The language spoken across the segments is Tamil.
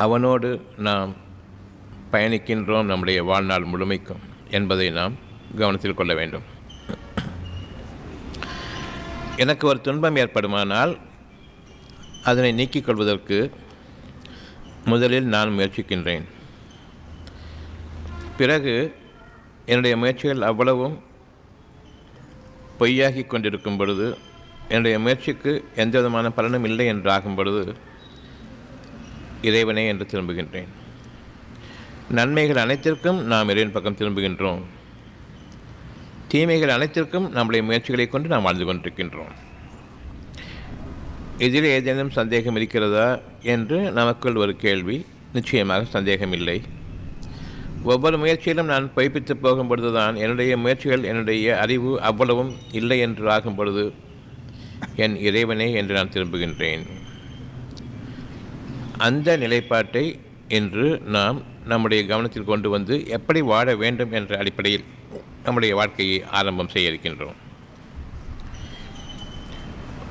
அவனோடு நாம் பயணிக்கின்றோம் நம்முடைய வாழ்நாள் முழுமைக்கும் என்பதை நாம் கவனத்தில் கொள்ள வேண்டும். எனக்கு ஒரு துன்பம் ஏற்படுமானால் அதனை நீக்கிக் கொள்வதற்கு முதலில் நான் முயற்சிக்கின்றேன். பிறகு என்னுடைய முயற்சிகள் அவ்வளவும் பொய்யாகி கொண்டிருக்கும் பொழுது, என்னுடைய முயற்சிக்கு எந்த விதமான பலனும் இல்லை என்று ஆகும் பொழுது இறைவனே என்று திரும்புகின்றேன். நன்மைகள் அனைத்திற்கும் நாம் இறைவன் பக்கம் திரும்புகின்றோம். தீமைகள் அனைத்திற்கும் நம்முடைய முயற்சிகளை கொண்டு நாம் வாழ்ந்து கொண்டிருக்கின்றோம். இதில் ஏதேனும் சந்தேகம் இருக்கிறதா என்று நமக்குள் ஒரு கேள்வி. நிச்சயமாக சந்தேகமில்லை. ஒவ்வொரு முயற்சியிலும் நான் பொய்ப்பித்து போகும் பொழுதுதான் என்னுடைய முயற்சிகள், என்னுடைய அறிவு அவ்வளவும் இல்லை என்று ஆகும் பொழுது என் இறைவனே என்று நான் திரும்புகின்றேன். அந்த நிலைப்பாட்டை இன்று நாம் நம்முடைய கவனத்தில் கொண்டு வந்து எப்படி வாழ வேண்டும் என்ற அடிப்படையில் நம்முடைய வாழ்க்கையை ஆரம்பம் செய்ய இருக்கின்றோம்.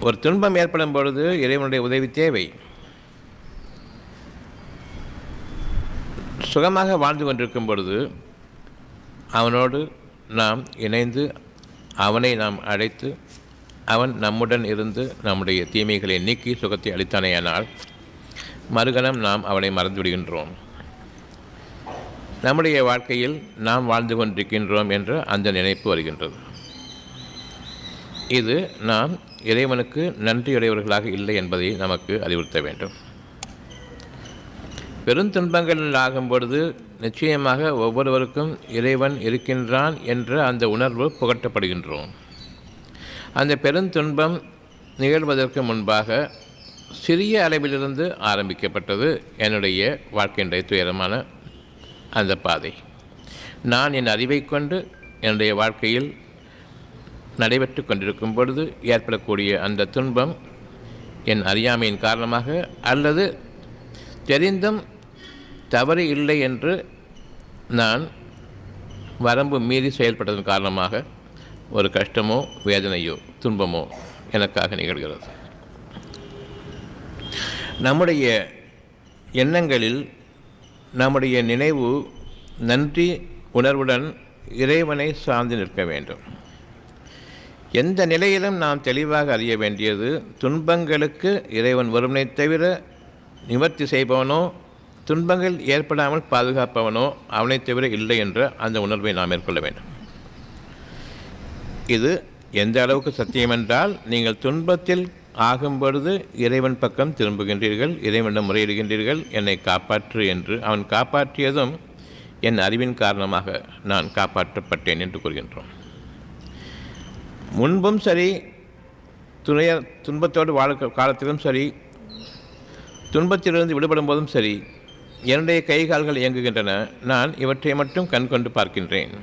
ஒரு துன்பம் ஏற்படும் பொழுது இறைவனுடைய உதவி தேவை. சுகமாக வாழ்ந்து கொண்டிருக்கும் பொழுது அவனோடு நாம் இணைந்து அவனை நாம் அழைத்து அவன் நம்முடன் இருந்து நம்முடைய தீமைகளை நீக்கி சுகத்தை அளித்தானேயானால் மறுகணம் நாம் அவனை மறந்துவிடுகின்றோம். நம்முடைய வாழ்க்கையில் நாம் வாழ்ந்து கொண்டிருக்கின்றோம் என்ற அந்த நினைப்பு வருகின்றது. இது நாம் இறைவனுக்கு நன்றியுடையவர்களாக இல்லை என்பதை நமக்கு அறிவுறுத்த வேண்டும். பெருந்துன்பங்கள் ஆகும் பொழுது நிச்சயமாக ஒவ்வொருவருக்கும் இறைவன் இருக்கின்றான் என்ற அந்த உணர்வு புகட்டப்படுகின்றோம். அந்த பெருந்துன்பம் நிகழ்வதற்கு முன்பாக சிறிய அளவிலிருந்து ஆரம்பிக்கப்பட்டது என்னுடைய வாழ்க்கையினுடைய துயரமான அந்த பாதை. நான் என் அறிவை கொண்டு என்னுடைய வாழ்க்கையில் நடைபெற்று கொண்டிருக்கும் பொழுது ஏற்படக்கூடிய அந்த துன்பம் என் அறியாமையின் காரணமாக அல்லது தெரிந்தும் தவறு இல்லை என்று நான் வரம்பு மீறி செயல்பட்டதன் காரணமாக ஒரு கஷ்டமோ வேதனையோ துன்பமோ எனக்காக நிகழ்கிறது. நம்முடைய எண்ணங்களில் நம்முடைய நினைவு நன்றி உணர்வுடன் இறைவனை சார்ந்து நிற்க வேண்டும். எந்த நிலையிலும் நாம் தெளிவாக அறிய வேண்டியது, துன்பங்களுக்கு இறைவன் ஒருவனை தவிர நிவர்த்தி செய்பவனோ துன்பங்கள் ஏற்படாமல் பாதுகாப்பவனோ அவனை தவிர இல்லை என்ற அந்த உணர்வை நாம் மேற்கொள்ள வேண்டும். இது எந்த அளவுக்கு சத்தியம் என்றால், நீங்கள் துன்பத்தில் ஆகும் பொழுது இறைவன் பக்கம் திரும்புகின்றீர்கள், இறைவனிடம் முறையிடுகின்றீர்கள், என்னை காப்பாற்று என்று. அவன் காப்பாற்றியதும் என் அறிவின் காரணமாக நான் காப்பாற்றப்பட்டேன் என்று கூறுகின்றோம். முன்பும் சரி, துன்பத்தோடு வாழ காலத்திலும் சரி, துன்பத்திலிருந்து விடுபடும் போதும் சரி, என்னுடைய கை கால்கள் இயங்குகின்றன. நான் இவற்றை மட்டும் கண் கொண்டு பார்க்கின்றேன்.